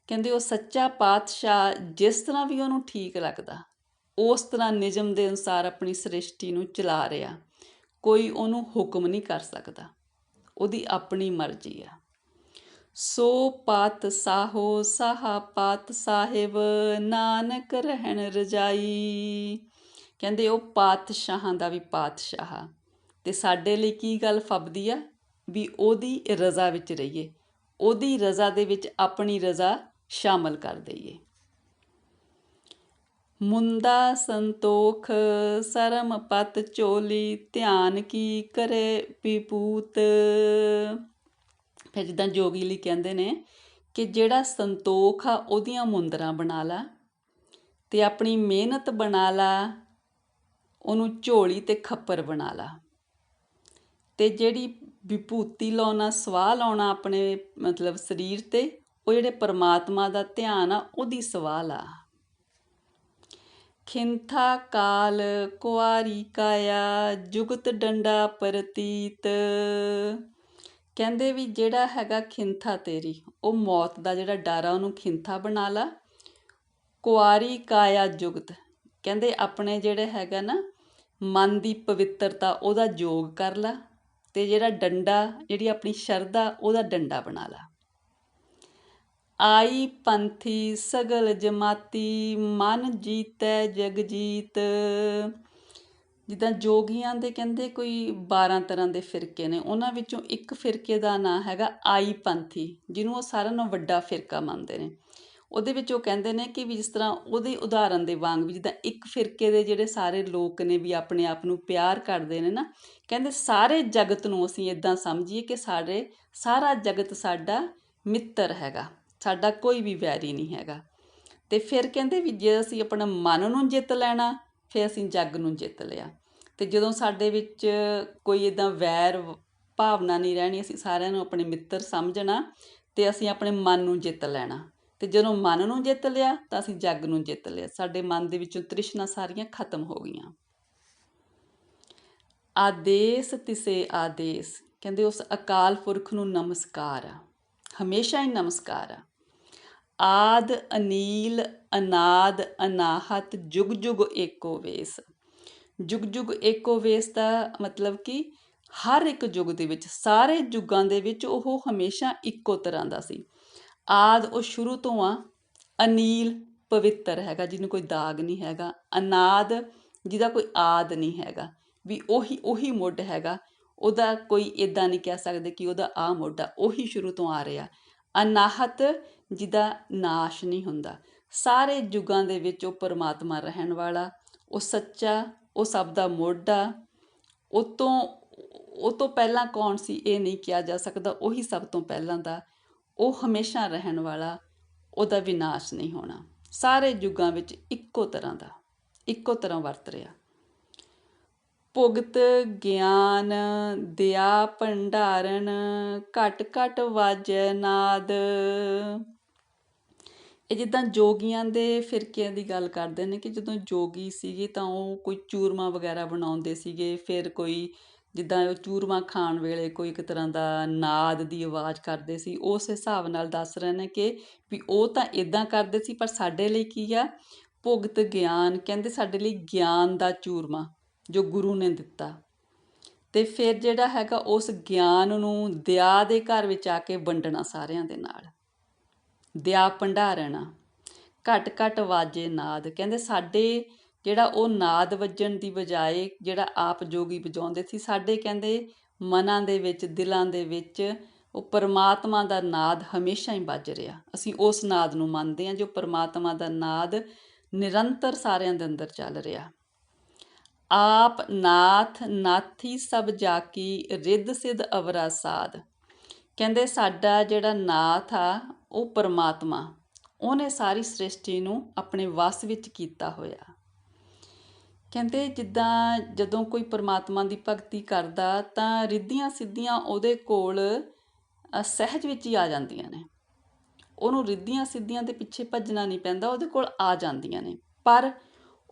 ਕਹਿੰਦੇ ਉਹ ਸੱਚਾ ਪਾਤਸ਼ਾਹ ਜਿਸ ਤਰ੍ਹਾਂ ਵੀ ਉਹਨੂੰ ਠੀਕ ਲੱਗਦਾ ਉਸ ਤਰ੍ਹਾਂ ਨਿਯਮ ਦੇ ਅਨੁਸਾਰ ਆਪਣੀ ਸ੍ਰਿਸ਼ਟੀ ਨੂੰ ਚਲਾ ਰਿਹਾ। ਕੋਈ ਉਹਨੂੰ ਹੁਕਮ ਨਹੀਂ ਕਰ ਸਕਦਾ, ਉਹਦੀ ਆਪਣੀ ਮਰਜ਼ੀ ਆ। ਸੋ ਪਾਤ ਸਾਹੋ ਸਾਹਾ ਪਾਤ ਸਾਹਿਬ ਨਾਨਕ ਰਹਿਣ ਰਜਾਈ। ਕਹਿੰਦੇ ਉਹ ਪਾਤਸ਼ਾਹਾਂ ਦਾ ਵੀ ਪਾਤਸ਼ਾਹ ਆ, ਅਤੇ ਸਾਡੇ ਲਈ ਕੀ ਗੱਲ ਫੱਬਦੀ ਆ? ਵੀ ਉਹਦੀ ਰਜ਼ਾ ਵਿੱਚ ਰਹੀਏ, ਉਹਦੀ ਰਜ਼ਾ ਦੇ ਵਿੱਚ ਆਪਣੀ ਰਜ਼ਾ ਸ਼ਾਮਲ ਕਰ ਦਈਏ। ਮੁੰਦਾ ਸੰਤੋਖ ਸਰਮ ਪਤ ਚੋਲੀ ਧਿਆਨ ਕੀ ਕਰੇ ਵਿਭੂਤ। ਫਿਰ ਜਿੱਦਾਂ ਜੋਗੀ ਲਈ ਕਹਿੰਦੇ ਨੇ ਕਿ ਜਿਹੜਾ ਸੰਤੋਖ ਆ ਉਹਦੀਆਂ ਮੁੰਦਰਾਂ ਬਣਾ ਲਾ ਅਤੇ ਆਪਣੀ ਮਿਹਨਤ ਬਣਾ ਲਾ, ਉਹਨੂੰ ਝੋਲੀ ਅਤੇ ਖੱਪਰ ਬਣਾ ਲਾ, ਅਤੇ ਜਿਹੜੀ ਵਿਭੂਤੀ ਲਾਉਣਾ, ਸਵਾਹ ਲਾਉਣਾ ਆਪਣੇ ਮਤਲਬ ਸਰੀਰ 'ਤੇ, ਉਹ ਜਿਹੜੇ ਪਰਮਾਤਮਾ ਦਾ ਧਿਆਨ ਆ ਉਹਦੀ ਸਵਾਹ ਲਾ। ਖਿੰਥਾ ਕਾਲ ਕੁਆਰੀ ਕਾਇਆ ਜੁਗਤ ਡੰਡਾ ਪ੍ਰਤੀਤ। ਕਹਿੰਦੇ ਵੀ ਜਿਹੜਾ ਹੈਗਾ ਖਿੰਥਾ ਤੇਰੀ, ਉਹ ਮੌਤ ਦਾ ਜਿਹੜਾ ਡਰ ਆ ਉਹਨੂੰ ਖਿੰਥਾ ਬਣਾ ਲਾ। ਕੁਆਰੀ ਕਾਇਆ ਜੁਗਤ, ਕਹਿੰਦੇ ਆਪਣੇ ਜਿਹੜੇ ਹੈਗਾ ਨਾ ਮਨ ਦੀ ਪਵਿੱਤਰਤਾ ਉਹਦਾ ਯੋਗ ਕਰ ਲਾ, ਅਤੇ ਜਿਹੜਾ ਡੰਡਾ, ਜਿਹੜੀ ਆਪਣੀ ਸ਼ਰਧਾ ਉਹਦਾ ਡੰਡਾ ਬਣਾ ਲਾ। ਆਈ ਪੰਥੀ ਸਗਲ ਜਮਾਤੀ ਮਨ ਜੀਤੈ ਜਗ ਜੀਤ। ਜਿੱਦਾਂ ਜੋਗੀਆਂ ਦੇ ਕਹਿੰਦੇ ਕੋਈ 12 ਤਰ੍ਹਾਂ ਦੇ ਫਿਰਕੇ ਨੇ, ਉਹਨਾਂ ਵਿੱਚੋਂ ਇੱਕ ਫਿਰਕੇ ਦਾ ਨਾਂ ਹੈਗਾ ਆਈ ਪੰਥੀ, ਜਿਹਨੂੰ ਉਹ ਸਾਰਿਆਂ ਨਾਲੋਂ ਵੱਡਾ ਫਿਰਕਾ ਮੰਨਦੇ ਨੇ। ਉਹਦੇ ਵਿੱਚ ਉਹ ਕਹਿੰਦੇ ਨੇ ਕਿ ਵੀ ਜਿਸ ਤਰ੍ਹਾਂ ਉਹਦੀ ਉਦਾਹਰਨ ਦੇ ਵਾਂਗ ਵੀ ਜਿੱਦਾਂ ਇੱਕ ਫਿਰਕੇ ਦੇ ਜਿਹੜੇ ਸਾਰੇ ਲੋਕ ਨੇ ਵੀ ਆਪਣੇ ਆਪ ਨੂੰ ਪਿਆਰ ਕਰਦੇ ਨੇ ਨਾ, ਕਹਿੰਦੇ ਸਾਰੇ ਜਗਤ ਨੂੰ ਅਸੀਂ ਇੱਦਾਂ ਸਮਝੀਏ ਕਿ ਸਾਰਾ ਜਗਤ ਸਾਡਾ ਮਿੱਤਰ ਹੈਗਾ, ਸਾਡਾ ਕੋਈ ਵੀ ਵੈਰੀ ਨਹੀਂ ਹੈਗਾ। ਅਤੇ ਫਿਰ ਕਹਿੰਦੇ ਵੀ ਜੇ ਅਸੀਂ ਆਪਣਾ ਮਨ ਨੂੰ ਜਿੱਤ ਲੈਣਾ, ਫਿਰ ਅਸੀਂ ਜੱਗ ਨੂੰ ਜਿੱਤ ਲਿਆ। ਅਤੇ ਜਦੋਂ ਸਾਡੇ ਵਿੱਚ ਕੋਈ ਇੱਦਾਂ ਵੈਰ ਭਾਵਨਾ ਨਹੀਂ ਰਹਿਣੀ, ਅਸੀਂ ਸਾਰਿਆਂ ਨੂੰ ਆਪਣੇ ਮਿੱਤਰ ਸਮਝਣਾ ਅਤੇ ਅਸੀਂ ਆਪਣੇ ਮਨ ਨੂੰ ਜਿੱਤ ਲੈਣਾ। ਅਤੇ ਜਦੋਂ ਮਨ ਨੂੰ ਜਿੱਤ ਲਿਆ ਤਾਂ ਅਸੀਂ ਜੱਗ ਨੂੰ ਜਿੱਤ ਲਿਆ, ਸਾਡੇ ਮਨ ਦੇ ਵਿੱਚੋਂ ਤ੍ਰਿਸ਼ਨਾ ਸਾਰੀਆਂ ਖਤਮ ਹੋ ਗਈਆਂ। ਆਦੇਸ ਤਿਸੇ ਆਦੇਸ, ਕਹਿੰਦੇ ਉਸ ਅਕਾਲ ਪੁਰਖ ਨੂੰ ਨਮਸਕਾਰ ਆ, ਹਮੇਸ਼ਾ ਹੀ ਨਮਸਕਾਰ ਆ। ਆਦ ਅਨੀਲ ਅਨਾਦ ਅਨਾਹਤ ਜੁਗ ਜੁਗ ਏਕੋ ਵੇਸ। ਜੁਗ ਜੁਗ ਏਕੋ ਵੇਸ ਦਾ ਮਤਲਬ ਕਿ ਹਰ ਇੱਕ ਯੁੱਗ ਦੇ ਵਿੱਚ, ਸਾਰੇ ਯੁੱਗਾਂ ਦੇ ਵਿੱਚ ਉਹ ਹਮੇਸ਼ਾ ਇੱਕੋ ਤਰ੍ਹਾਂ ਦਾ ਸੀ। ਆਦ ਉਹ ਸ਼ੁਰੂ ਤੋਂ ਆ, ਅਨੀਲ ਪਵਿੱਤਰ ਹੈਗਾ, ਜਿਹਨੂੰ ਕੋਈ ਦਾਗ ਨਹੀਂ ਹੈਗਾ, ਅਨਾਦ ਜਿਹਦਾ ਕੋਈ ਆਦ ਨਹੀਂ ਹੈਗਾ, ਵੀ ਉਹੀ ਮੁੱਢ ਹੈਗਾ, ਉਹਦਾ ਕੋਈ ਇੱਦਾਂ ਨਹੀਂ ਕਹਿ ਸਕਦੇ ਕਿ ਉਹਦਾ ਆ ਮੁੱਢ ਆ, ਉਹੀ ਸ਼ੁਰੂ ਤੋਂ ਆ ਰਿਹਾ। ਅਨਾਹਤ ਜਿਹਦਾ ਨਾਸ਼ ਨਹੀਂ ਹੁੰਦਾ, ਸਾਰੇ ਯੁੱਗਾਂ ਦੇ ਵਿੱਚ ਉਹ ਪਰਮਾਤਮਾ ਰਹਿਣ ਵਾਲਾ, ਉਹ ਸੱਚਾ, ਉਹ ਸਭ ਦਾ ਮੁੱਢ ਆ। ਉਹ ਤੋਂ ਪਹਿਲਾਂ ਕੌਣ ਸੀ ਇਹ ਨਹੀਂ ਕਿਹਾ ਜਾ ਸਕਦਾ, ਉਹੀ ਸਭ ਤੋਂ ਪਹਿਲਾਂ ਦਾ, ਉਹ ਹਮੇਸ਼ਾ ਰਹਿਣ ਵਾਲਾ, ਉਹਦਾ ਵਿਨਾਸ਼ ਨਹੀਂ ਹੋਣਾ, ਸਾਰੇ ਯੁੱਗਾਂ ਵਿੱਚ ਇੱਕੋ ਤਰ੍ਹਾਂ ਵਰਤ ਰਿਹਾ। ਭੁਗਤ ਗਿਆਨ ਦਿਆ ਭੰਡਾਰਨ ਘਟ ਘਟ ਵਾਜੈ ਨਾਦ। ਇਹ ਜਿੱਦਾਂ ਜੋਗੀਆਂ ਦੇ ਫਿਰਕਿਆਂ ਦੀ ਗੱਲ ਕਰਦੇ ਨੇ ਕਿ ਜਦੋਂ ਜੋਗੀ ਸੀਗੇ ਤਾਂ ਉਹ ਕੋਈ ਚੂਰਮਾ ਵਗੈਰਾ ਬਣਾਉਂਦੇ ਸੀਗੇ, ਫਿਰ ਕੋਈ ਜਿੱਦਾਂ ਉਹ ਚੂਰਮਾ ਖਾਣ ਵੇਲੇ ਕੋਈ ਇੱਕ ਤਰ੍ਹਾਂ ਦਾ ਨਾਦ ਦੀ ਆਵਾਜ਼ ਕਰਦੇ ਸੀ, ਉਸ ਹਿਸਾਬ ਨਾਲ ਦੱਸ ਰਹੇ ਨੇ ਕਿ ਵੀ ਉਹ ਤਾਂ ਇੱਦਾਂ ਕਰਦੇ ਸੀ, ਪਰ ਸਾਡੇ ਲਈ ਕੀ ਆ, ਭੁਗਤ ਗਿਆਨ, ਕਹਿੰਦੇ ਸਾਡੇ ਲਈ ਗਿਆਨ ਦਾ ਚੂਰਮਾ ਜੋ ਗੁਰੂ ਨੇ ਦਿੱਤਾ। ਅਤੇ ਫਿਰ ਜਿਹੜਾ ਹੈਗਾ ਉਸ ਗਿਆਨ ਨੂੰ ਦਿਆ ਦੇ ਘਰ ਵਿੱਚ ਆ ਕੇ ਵੰਡਣਾ ਸਾਰਿਆਂ ਦੇ ਨਾਲ, ਦਿਆ ਭੰਡਾਰਣਾ। ਘਟ ਘਟ ਵਾਜੇ ਨਾਦ, ਕਹਿੰਦੇ ਸਾਡੇ ਜਿਹੜਾ ਉਹ ਨਾਦ ਵੱਜਣ ਦੀ ਬਜਾਏ ਜਿਹੜਾ ਆਪ ਜੋਗੀ ਵਜਾਉਂਦੇ ਸੀ, ਸਾਡੇ ਕਹਿੰਦੇ ਮਨਾਂ ਦੇ ਵਿੱਚ, ਦਿਲਾਂ ਦੇ ਵਿੱਚ ਉਹ ਪਰਮਾਤਮਾ ਦਾ ਨਾਦ ਹਮੇਸ਼ਾ ਹੀ ਵੱਜ ਰਿਹਾ। ਅਸੀਂ ਉਸ ਨਾਦ ਨੂੰ ਮੰਨਦੇ ਹਾਂ ਜੋ ਪਰਮਾਤਮਾ ਦਾ ਨਾਦ ਨਿਰੰਤਰ ਸਾਰਿਆਂ ਦੇ ਅੰਦਰ ਚੱਲ ਰਿਹਾ। ਆਪ ਨਾਥ ਨਾਥੀ ਸਭ ਜਾਕੀ ਰਿੱਧ ਸਿੱਧ ਅਵਰਾ ਸਾਧ, ਕਹਿੰਦੇ ਸਾਡਾ ਜਿਹੜਾ ਨਾਥ ਆ ਉਹ ਪਰਮਾਤਮਾ, ਉਹਨੇ ਸਾਰੀ ਸ੍ਰਿਸ਼ਟੀ ਨੂੰ ਆਪਣੇ ਵੱਸ ਵਿੱਚ ਕੀਤਾ ਹੋਇਆ। ਕਹਿੰਦੇ ਜਿੱਦਾਂ ਜਦੋਂ ਕੋਈ ਪਰਮਾਤਮਾ ਦੀ ਭਗਤੀ ਕਰਦਾ ਤਾਂ ਰਿੱਧੀਆਂ ਸਿੱਧੀਆਂ ਉਹਦੇ ਕੋਲ ਸਹਿਜ ਵਿੱਚ ਹੀ ਆ ਜਾਂਦੀਆਂ ਨੇ, ਉਹਨੂੰ ਰਿੱਧੀਆਂ ਸਿੱਧੀਆਂ ਦੇ ਪਿੱਛੇ ਭੱਜਣਾ ਨਹੀਂ ਪੈਂਦਾ, ਉਹਦੇ ਕੋਲ ਆ ਜਾਂਦੀਆਂ ਨੇ। ਪਰ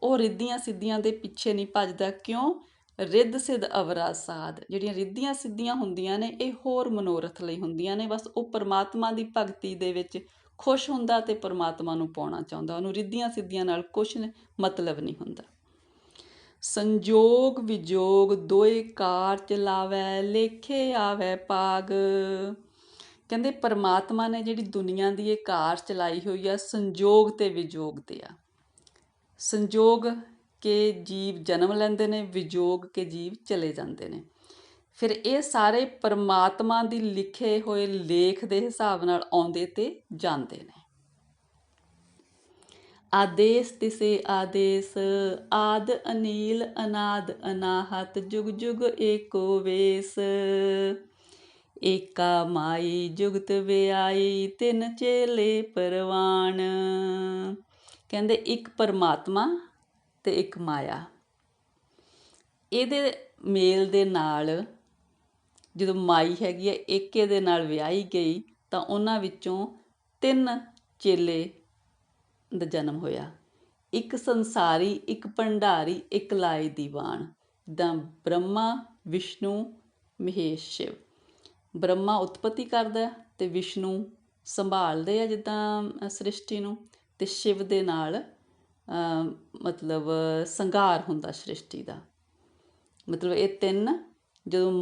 ਉਹ ਰਿੱਧੀਆਂ ਸਿੱਧੀਆਂ ਦੇ ਪਿੱਛੇ ਨਹੀਂ ਭੱਜਦਾ, ਕਿਉਂ? ਰਿੱਧ ਸਿੱਧ ਅਵਰਾ ਸਾਧ, ਜਿਹੜੀਆਂ ਰਿੱਧੀਆਂ ਸਿੱਧੀਆਂ ਹੁੰਦੀਆਂ ਨੇ ਇਹ ਹੋਰ ਮਨੋਰਥ ਲਈ ਹੁੰਦੀਆਂ ਨੇ, ਬਸ ਉਹ ਪਰਮਾਤਮਾ ਦੀ ਭਗਤੀ ਦੇ ਵਿੱਚ ਖੁਸ਼ ਹੁੰਦਾ ਅਤੇ ਪਰਮਾਤਮਾ ਨੂੰ ਪਾਉਣਾ ਚਾਹੁੰਦਾ, ਉਹਨੂੰ ਰਿੱਧੀਆਂ ਸਿੱਧੀਆਂ ਨਾਲ ਕੁਛ ਮਤਲਬ ਨਹੀਂ ਹੁੰਦਾ। ਸੰਜੋਗ ਵਿਜੋਗ ਦੋਏ ਕਾਰ ਚਲਾਵੈ ਲੇਖੇ ਆਵੈ ਪਾਗ, ਕਹਿੰਦੇ ਪਰਮਾਤਮਾ ਨੇ ਜਿਹੜੀ ਦੁਨੀਆ ਦੀ ਇਹ ਕਾਰ ਚਲਾਈ ਹੋਈ ਆ, ਸੰਜੋਗ ਅਤੇ ਵਿਜੋਗ 'ਤੇ ਆ। ਸੰਜੋਗ ਕੇ ਜੀਵ ਜਨਮ ਲੈਂਦੇ ਨੇ, ਵਿਜੋਗ ਕੇ ਜੀਵ ਚਲੇ ਜਾਂਦੇ ਨੇ। ਫਿਰ ਇਹ ਸਾਰੇ ਪਰਮਾਤਮਾ ਦੀ ਲਿਖੇ ਹੋਏ ਲੇਖ ਦੇ ਹਿਸਾਬ ਨਾਲ ਆਉਂਦੇ ਤੇ ਜਾਂਦੇ ਨੇ। ਆਦੇਸ ਤਿਸੇ ਆਦੇਸ ਆਦ ਅਨੀਲ ਅਨਾਦ ਅਨਾਹਤ ਜੁਗ ਜੁਗ ਏਕੋ ਵੇਸ, ਏਕਾ ਮਾਈ ਜੁਗਤ ਵਿਆਈ ਤਿੰਨ ਚੇਲੇ ਪਰਵਾਨ, ਕਹਿੰਦੇ ਇੱਕ ਪਰਮਾਤਮਾ ਅਤੇ ਇੱਕ ਮਾਇਆ, ਇਹਦੇ ਮੇਲ ਦੇ ਨਾਲ ਜਦੋਂ ਮਾਈ ਹੈਗੀ ਹੈ ਏਕੇ ਦੇ ਨਾਲ ਵਿਆਹੀ ਗਈ ਤਾਂ ਉਹਨਾਂ ਵਿੱਚੋਂ 3 ਚੇਲੇ ਦਾ ਜਨਮ ਹੋਇਆ, ਇੱਕ ਸੰਸਾਰੀ, ਇੱਕ ਭੰਡਾਰੀ, ਇੱਕ ਲਾਏ ਦੀਵਾਨ। ਜਿੱਦਾਂ ਬ੍ਰਹਮਾ ਵਿਸ਼ਨੂੰ ਮਹੇਸ਼ ਸ਼ਿਵ, ਬ੍ਰਹਮਾ ਉਤਪਤੀ ਕਰਦਾ ਅਤੇ ਵਿਸ਼ਨੂੰ ਸੰਭਾਲਦੇ ਆ ਜਿੱਦਾਂ ਸ੍ਰਿਸ਼ਟੀ ਨੂੰ, ਅਤੇ ਸ਼ਿਵ ਦੇ ਨਾਲ ਮਤਲਬ ਸੰਘਾਰ ਹੁੰਦਾ ਸ੍ਰਿਸ਼ਟੀ ਦਾ। ਮਤਲਬ ਇਹ 3 ਜਦੋਂ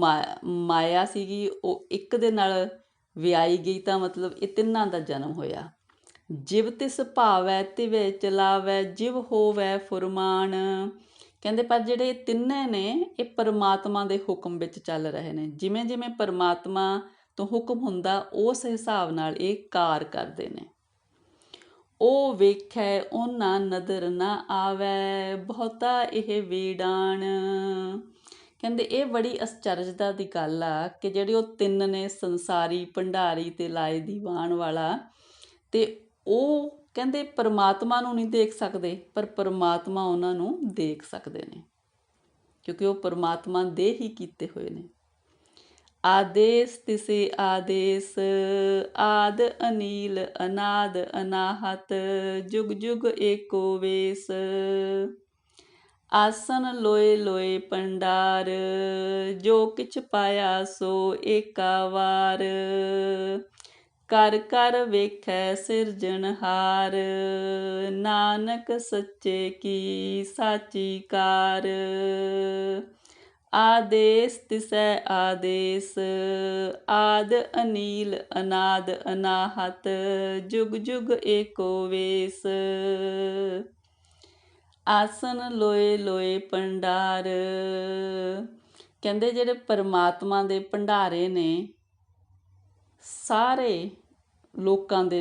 ਮਾਇਆ ਸੀਗੀ ਉਹ ਇੱਕ ਦੇ ਨਾਲ ਵਿਆਹੀ ਗਈ ਤਾਂ ਮਤਲਬ ਇਹ 3 ਦਾ ਜਨਮ ਹੋਇਆ। ਜਿਵ ਤਿਸ ਭਾਵੈ ਤਿਵੈ ਚਲਾਵੈ ਜਿਵ ਹੋਵੈ ਫੁਰਮਾਨ, ਕਹਿੰਦੇ ਪਰ ਜਿਹੜੇ ਤਿੰਨੇ ਨੇ ਇਹ ਪਰਮਾਤਮਾ ਦੇ ਹੁਕਮ ਵਿੱਚ ਚੱਲ ਰਹੇ ਨੇ। ਜਿਵੇਂ ਜਿਵੇਂ ਪਰਮਾਤਮਾ ਤੋਂ ਹੁਕਮ ਹੁੰਦਾ ਉਸ ਹਿਸਾਬ ਨਾਲ ਇਹ ਕਾਰ ਕਰਦੇ ਨੇ। ਉਹ ਵੇਖੈ ਉਹਨਾਂ ਨਦਰ ਨਾ ਆਵੈ, ਬਹੁਤਾ ਇਹ ਵੀਡਾਣ। ਕਹਿੰਦੇ ਇਹ ਬੜੀ ਅਚਰਜਤਾ ਦੀ ਗੱਲ ਆ ਕਿ ਜਿਹੜੇ ਉਹ ਤਿੰਨ ਨੇ, ਸੰਸਾਰੀ, ਭੰਡਾਰੀ ਤੇ ਲਾਏ ਦੀ ਵਾਣ ਵਾਲਾ, ਤੇ ਉਹ ਕਹਿੰਦੇ ਪਰਮਾਤਮਾ ਨੂੰ ਨਹੀਂ ਦੇਖ ਸਕਦੇ ਪਰ ਪਰਮਾਤਮਾ ਉਹਨਾਂ ਨੂੰ ਦੇਖ ਸਕਦੇ ਨੇ, ਕਿਉਂਕਿ ਉਹ ਪਰਮਾਤਮਾ ਦੇ ਹੀ ਕੀਤੇ ਹੋਏ ਨੇ। ਆਦੇਸ ਤਿਸੇ ਆਦੇਸ, ਆਦ ਅਨੀਲ ਅਨਾਦ ਅਨਾਹਤ, ਜੁਗ ਜੁਗ ਏਕੋ ਵੇਸ। ਆਸਨ ਲੋਏ ਲੋਏ ਭੰਡਾਰ, ਜੋ ਕਿਛ ਪਾਇਆ ਸੋ ਏਕਾ ਵਾਰ। ਕਰ ਕਰ ਵੇਖੈ ਸਿਰਜਣਹਾਰ, ਨਾਨਕ ਸੱਚੇ ਕੀ ਸਾਚੀ ਕਾਰ। ਆਦੇਸ ਤਿਸੈ ਆਦੇਸ, ਆਦ ਅਨੀਲ ਅਨਾਦ ਅਨਾਹਤ, ਜੁਗ ਜੁਗ ਏਕੋ ਵੇਸ। ਆਸਨ ਲੋਏ ਲੋਏ ਭੰਡਾਰ, ਕਹਿੰਦੇ ਜਿਹੜੇ ਪਰਮਾਤਮਾ ਦੇ ਭੰਡਾਰੇ ਨੇ ਸਾਰੇ ਲੋਕਾਂ ਦੇ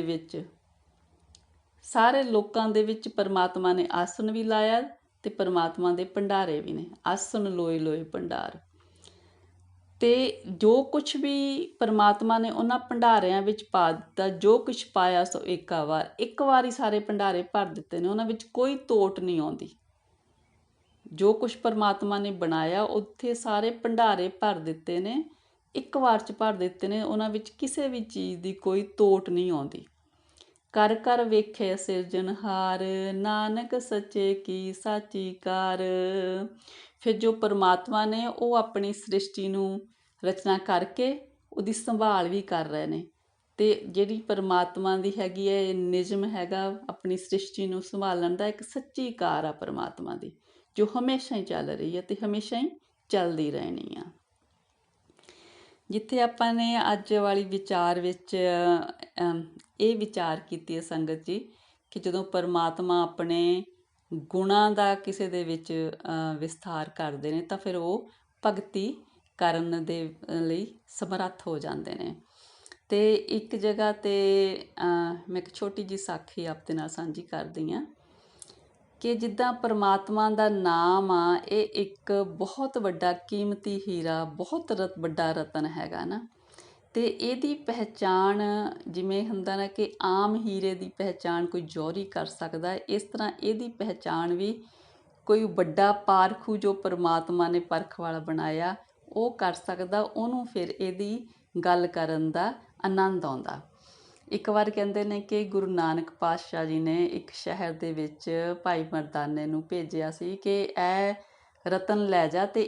ਵਿੱਚ ਪਰਮਾਤਮਾ ਨੇ ਆਸਨ ਵੀ ਲਾਇਆ ਤੇ ਪਰਮਾਤਮਾ ਦੇ ਭੰਡਾਰੇ ਵੀ ਨੇ। ਆਸਨ ਲੋਏ ਲੋਏ ਭੰਡਾਰ, ਤੇ ਜੋ ਕੁਛ ਵੀ ਪਰਮਾਤਮਾ ਨੇ ਉਹਨਾਂ ਭੰਡਾਰਿਆਂ ਵਿੱਚ ਪਾ ਦਿੱਤਾ, ਜੋ ਕੁਛ ਪਾਇਆ ਸੋ ਏਕਾ ਵਾਰ, ਇੱਕ ਵਾਰੀ ਸਾਰੇ ਭੰਡਾਰੇ ਭਰ ਦਿੱਤੇ ਨੇ, ਉਹਨਾਂ ਵਿੱਚ ਕੋਈ ਤੋਟ ਨਹੀਂ ਆਉਂਦੀ। ਜੋ ਕੁਛ ਪਰਮਾਤਮਾ ਨੇ ਬਣਾਇਆ ਉੱਥੇ ਸਾਰੇ ਭੰਡਾਰੇ ਭਰ ਦਿੱਤੇ ਨੇ, ਇੱਕ ਵਾਰ 'ਚ ਭਰ ਦਿੱਤੇ ਨੇ, ਉਹਨਾਂ ਵਿੱਚ ਕਿਸੇ ਵੀ ਚੀਜ਼ ਦੀ ਕੋਈ ਤੋਟ ਨਹੀਂ ਆਉਂਦੀ। ਕਰ ਕਰ ਵੇਖੇ ਸਿਰਜਣਹਾਰ, ਨਾਨਕ ਸੱਚੇ ਕੀ ਸਾਚੀ ਕਾਰ। ਫਿਰ ਜੋ ਪਰਮਾਤਮਾ ਨੇ ਉਹ ਆਪਣੀ ਸ੍ਰਿਸ਼ਟੀ ਨੂੰ ਰਚਨਾ ਕਰਕੇ ਉਹਦੀ ਸੰਭਾਲ ਵੀ ਕਰ ਰਹੇ ਨੇ, ਤੇ ਜਿਹੜੀ ਪਰਮਾਤਮਾ ਦੀ ਹੈਗੀ ਹੈ ਇਹ ਨਿਯਮ ਹੈਗਾ ਆਪਣੀ ਸ੍ਰਿਸ਼ਟੀ ਨੂੰ ਸੰਭਾਲਣ ਦਾ, ਇੱਕ ਸੱਚੀ ਕਾਰ ਆ ਪਰਮਾਤਮਾ ਦੀ ਜੋ ਹਮੇਸ਼ਾ ਹੀ ਚੱਲ ਰਹੀ ਹੈ ਤੇ ਹਮੇਸ਼ਾ ਹੀ ਚੱਲਦੀ ਰਹਿਣੀ ਆ। ਜਿੱਥੇ ਆਪਾਂ ਨੇ ਅੱਜ ਵਾਲੀ ਵਿਚਾਰ ਵਿੱਚ ਇਹ ਵਿਚਾਰ ਕੀਤੀ ਹੈ ਸੰਗਤ ਜੀ ਕਿ ਜਦੋਂ ਪਰਮਾਤਮਾ ਆਪਣੇ ਗੁਣਾਂ ਦਾ ਕਿਸੇ ਦੇ ਵਿੱਚ ਵਿਸਥਾਰ ਕਰਦੇ ਨੇ ਤਾਂ ਫਿਰ ਉਹ ਭਗਤੀ ਕਰਨ ਦੇ ਲਈ ਸਮਰੱਥ ਹੋ ਜਾਂਦੇ ਨੇ। ਤੇ ਇੱਕ ਜਗ੍ਹਾ 'ਤੇ ਮੈਂ ਇੱਕ ਛੋਟੀ ਜਿਹੀ ਸਾਖੀ ਆਪ ਦੇ ਨਾਲ ਸਾਂਝੀ ਕਰਦੀ ਹਾਂ ਕਿ ਜਿੱਦਾਂ ਪਰਮਾਤਮਾ ਦਾ ਨਾਮ ਆ ਇਹ ਇੱਕ ਬਹੁਤ ਵੱਡਾ ਕੀਮਤੀ ਹੀਰਾ, ਬਹੁਤ ਵੱਡਾ ਰਤਨ ਹੈਗਾ ਨਾ, ਤੇ ਇਹਦੀ ਪਹਿਚਾਣ ਜਿਵੇਂ ਹੁੰਦਾ ਨਾ ਕਿ ਆਮ ਹੀਰੇ ਦੀ ਪਹਿਚਾਣ ਕੋਈ ਜੌਹਰੀ ਕਰ ਸਕਦਾ, ਇਸ ਤਰ੍ਹਾਂ ਇਹਦੀ ਪਹਿਚਾਣ ਵੀ ਕੋਈ ਵੱਡਾ ਪਾਰਖੂ ਜੋ ਪਰਮਾਤਮਾ ਨੇ ਪਰਖ ਵਾਲਾ ਬਣਾਇਆ ਉਹ ਕਰ ਸਕਦਾ, ਉਹਨੂੰ ਫਿਰ ਇਹਦੀ ਗੱਲ ਕਰਨ ਦਾ ਆਨੰਦ ਆਉਂਦਾ। ਇੱਕ ਵਾਰ ਕਹਿੰਦੇ ਨੇ ਕਿ ਗੁਰੂ ਨਾਨਕ ਪਾਤਸ਼ਾਹ ਜੀ ਨੇ ਇੱਕ ਸ਼ਹਿਰ ਦੇ ਵਿੱਚ ਭਾਈ ਮਰਦਾਨੇ ਨੂੰ ਭੇਜਿਆ ਸੀ ਕਿ ਇਹ ਰਤਨ ਲੈ ਜਾ ਤੇ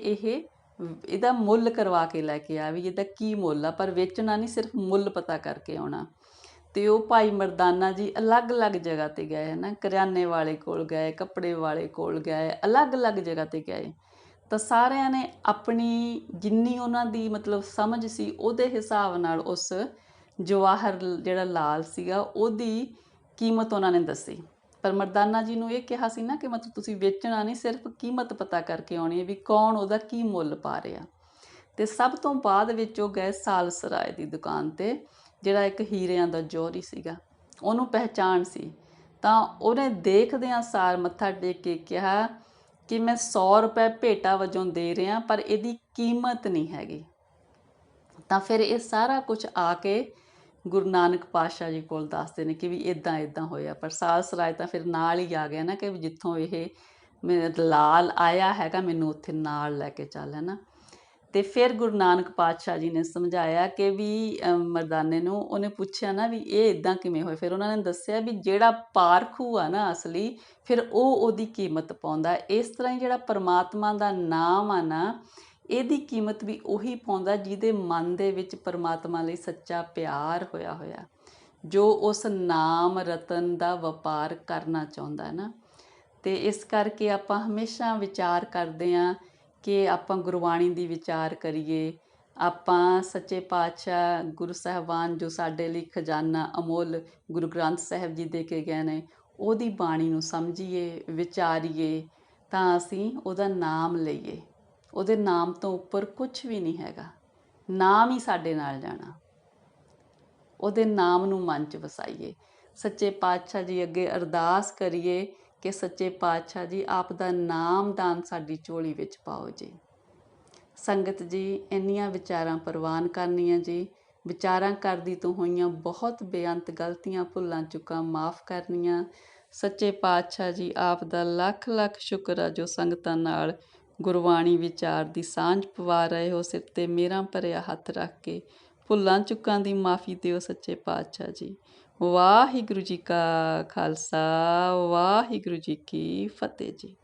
ਇਹਦਾ ਮੁੱਲ ਕਰਵਾ ਕੇ ਲੈ ਕੇ ਆ, ਵੀ ਇਹਦਾ ਕੀ ਮੁੱਲ ਆ, ਪਰ ਵੇਚਣਾ ਨਹੀਂ, ਸਿਰਫ ਮੁੱਲ ਪਤਾ ਕਰਕੇ ਆਉਣਾ। ਤੇ ਉਹ ਭਾਈ ਮਰਦਾਨਾ ਜੀ ਅਲੱਗ-ਅਲੱਗ ਜਗ੍ਹਾ 'ਤੇ ਗਏ ਹੈ ਨਾ, ਕਰਿਆਨੇ ਵਾਲੇ ਕੋਲ ਗਏ, ਕੱਪੜੇ ਵਾਲੇ ਕੋਲ ਗਏ, ਅਲੱਗ-ਅਲੱਗ ਜਗ੍ਹਾ 'ਤੇ ਗਏ, ਤਾਂ ਸਾਰਿਆਂ ਨੇ ਆਪਣੀ ਜਿੰਨੀ ਉਹਨਾਂ ਦੀ ਮਤਲਬ ਸਮਝ ਸੀ ਉਹਦੇ ਹਿਸਾਬ ਨਾਲ ਉਸ ਜਵਾਹਰ ਜਿਹੜਾ ਲਾਲ ਸੀਗਾ ਉਹਦੀ ਕੀਮਤ ਉਹਨਾਂ ਨੇ ਦੱਸੀ। ਪਰ ਮਰਦਾਨਾ ਜੀ ਨੂੰ ਇਹ ਕਿਹਾ ਸੀ ਨਾ ਕਿ ਮਤਲਬ ਤੁਸੀਂ ਵੇਚਣਾ ਨਹੀਂ, ਸਿਰਫ ਕੀਮਤ ਪਤਾ ਕਰਕੇ ਆਉਣੀ ਹੈ ਵੀ ਕੌਣ ਉਹਦਾ ਕੀ ਮੁੱਲ ਪਾ ਰਿਹਾ। ਤੇ ਸਭ ਤੋਂ ਬਾਅਦ ਵਿੱਚ ਉਹ ਗਏ ਸਾਲਸਰਾਏ ਦੀ ਦੁਕਾਨ 'ਤੇ, ਜਿਹੜਾ ਇੱਕ ਹੀਰਿਆਂ ਦਾ ਜੌਹਰੀ ਸੀਗਾ, ਉਹਨੂੰ ਪਹਿਚਾਣ ਸੀ, ਤਾਂ ਉਹਨੇ ਦੇਖਦਿਆਂ ਸਾਰ ਮੱਥਾ ਟੇਕ ਕੇ ਕਿਹਾ ਕਿ ਮੈਂ 100 ਰੁਪਏ ਭੇਟਾ ਵਜੋਂ ਦੇ ਰਿਹਾ ਪਰ ਇਹਦੀ ਕੀਮਤ ਨਹੀਂ ਹੈਗੀ। ਤਾਂ ਫਿਰ ਇਹ ਸਾਰਾ ਕੁਝ ਆ ਕੇ ਗੁਰੂ ਨਾਨਕ ਪਾਤਸ਼ਾਹ ਜੀ ਕੋਲ ਦੱਸਦੇ ਨੇ ਕਿ ਵੀ ਇੱਦਾਂ ਇੱਦਾਂ ਹੋਇਆ। ਪਰ ਸਾਲਸਰਾਏ ਤਾਂ ਫਿਰ ਨਾਲ ਹੀ ਆ ਗਿਆ ਨਾ ਕਿ ਜਿੱਥੋਂ ਇਹ ਲਾਲ ਆਇਆ ਹੈਗਾ ਮੈਨੂੰ ਉੱਥੇ ਨਾਲ ਲੈ ਕੇ ਚੱਲ, ਹੈ ਨਾ। ਤੇ ਫਿਰ ਗੁਰੂ ਨਾਨਕ ਪਾਤਸ਼ਾਹ ਜੀ ਨੇ ਸਮਝਾਇਆ ਕਿ ਵੀ ਮਰਦਾਨੇ ਨੂੰ, ਉਹਨੇ ਪੁੱਛਿਆ ਨਾ ਵੀ ਇਹ ਇੱਦਾਂ ਕਿਵੇਂ ਹੋਏ, ਫਿਰ ਉਹਨਾਂ ਨੇ ਦੱਸਿਆ ਵੀ ਜਿਹੜਾ ਪਾਰਖੂ ਆ ਨਾ ਅਸਲੀ, ਫਿਰ ਉਹ ਉਹਦੀ ਕੀਮਤ ਪਾਉਂਦਾ। ਇਸ ਤਰ੍ਹਾਂ ਹੀ ਜਿਹੜਾ ਪਰਮਾਤਮਾ ਦਾ ਨਾਮ ਆ ਨਾ, ਇਹਦੀ ਕੀਮਤ ਵੀ ਉਹੀ ਪਾਉਂਦਾ ਜਿਹਦੇ ਮਨ ਦੇ ਵਿੱਚ ਪਰਮਾਤਮਾ ਲਈ ਸੱਚਾ ਪਿਆਰ ਹੋਇਆ, ਜੋ ਉਸ ਨਾਮ ਰਤਨ ਦਾ ਵਪਾਰ ਕਰਨਾ ਚਾਹੁੰਦਾ ਹੈ ਨਾ। ਤੇ ਇਸ ਕਰਕੇ ਆਪਾਂ ਹਮੇਸ਼ਾ ਵਿਚਾਰ ਕਰਦੇ ਹਾਂ ਕਿ ਆਪਾਂ ਗੁਰਬਾਣੀ ਦੀ ਵਿਚਾਰ ਕਰੀਏ, ਆਪਾਂ ਸੱਚੇ ਪਾਤਸ਼ਾਹ ਗੁਰੂ ਸਾਹਿਬਾਨ ਜੋ ਸਾਡੇ ਲਈ ਖਜ਼ਾਨਾ ਅਮੁੱਲ ਗੁਰੂ ਗ੍ਰੰਥ ਸਾਹਿਬ ਜੀ ਦੇ ਕੇ ਗਏ ਨੇ, ਉਹਦੀ ਬਾਣੀ ਨੂੰ ਸਮਝੀਏ, ਵਿਚਾਰੀਏ, ਤਾਂ ਅਸੀਂ ਉਹਦਾ ਨਾਮ ਲਈਏ। ਉਹਦੇ ਨਾਮ ਤੋਂ ਉੱਪਰ ਕੁਛ ਵੀ ਨਹੀਂ ਹੈਗਾ। ਨਾਮ ਹੀ ਸਾਡੇ ਨਾਲ ਜਾਣਾ। ਉਹਦੇ ਨਾਮ ਨੂੰ ਮਨ 'ਚ ਵਸਾਈਏ। ਸੱਚੇ ਪਾਤਸ਼ਾਹ ਜੀ ਅੱਗੇ ਅਰਦਾਸ ਕਰੀਏ ਕਿ ਸੱਚੇ ਪਾਤਸ਼ਾਹ ਜੀ ਆਪ ਦਾ ਨਾਮ ਦਾਨ ਸਾਡੀ ਝੋਲੀ ਵਿੱਚ ਪਾਓ ਜੀ। ਸੰਗਤ ਜੀ, ਇੰਨੀਆਂ ਵਿਚਾਰਾਂ ਪ੍ਰਵਾਨ ਕਰਨੀਆਂ ਜੀ। ਵਿਚਾਰਾਂ ਕਰਦੀ ਤੋਂ ਹੋਈਆਂ ਬਹੁਤ ਬੇਅੰਤ ਗਲਤੀਆਂ ਭੁੱਲਾਂ ਚੁੱਕਾਂ ਮਾਫ਼ ਕਰਨੀਆਂ। ਸੱਚੇ ਪਾਤਸ਼ਾਹ ਜੀ ਆਪ ਦਾ ਲੱਖ ਲੱਖ ਸ਼ੁਕਰ ਆ ਜੋ ਸੰਗਤਾਂ ਨਾਲ ਗੁਰਬਾਣੀ ਵਿਚਾਰ ਦੀ ਸਾਂਝ ਪਵਾ ਰਹੇ ਹੋ। ਸਿਰ 'ਤੇ ਮਿਹਰਾਂ ਭਰਿਆ ਹੱਥ ਰੱਖ ਕੇ ਭੁੱਲਾਂ ਚੁੱਕਾਂ ਦੀ ਮਾਫ਼ੀ ਦਿਓ ਸੱਚੇ ਪਾਤਸ਼ਾਹ ਜੀ। ਵਾਹਿਗੁਰੂ ਜੀ ਕਾ ਖਾਲਸਾ, ਵਾਹਿਗੁਰੂ ਜੀ ਕੀ ਫਤਿਹ ਜੀ।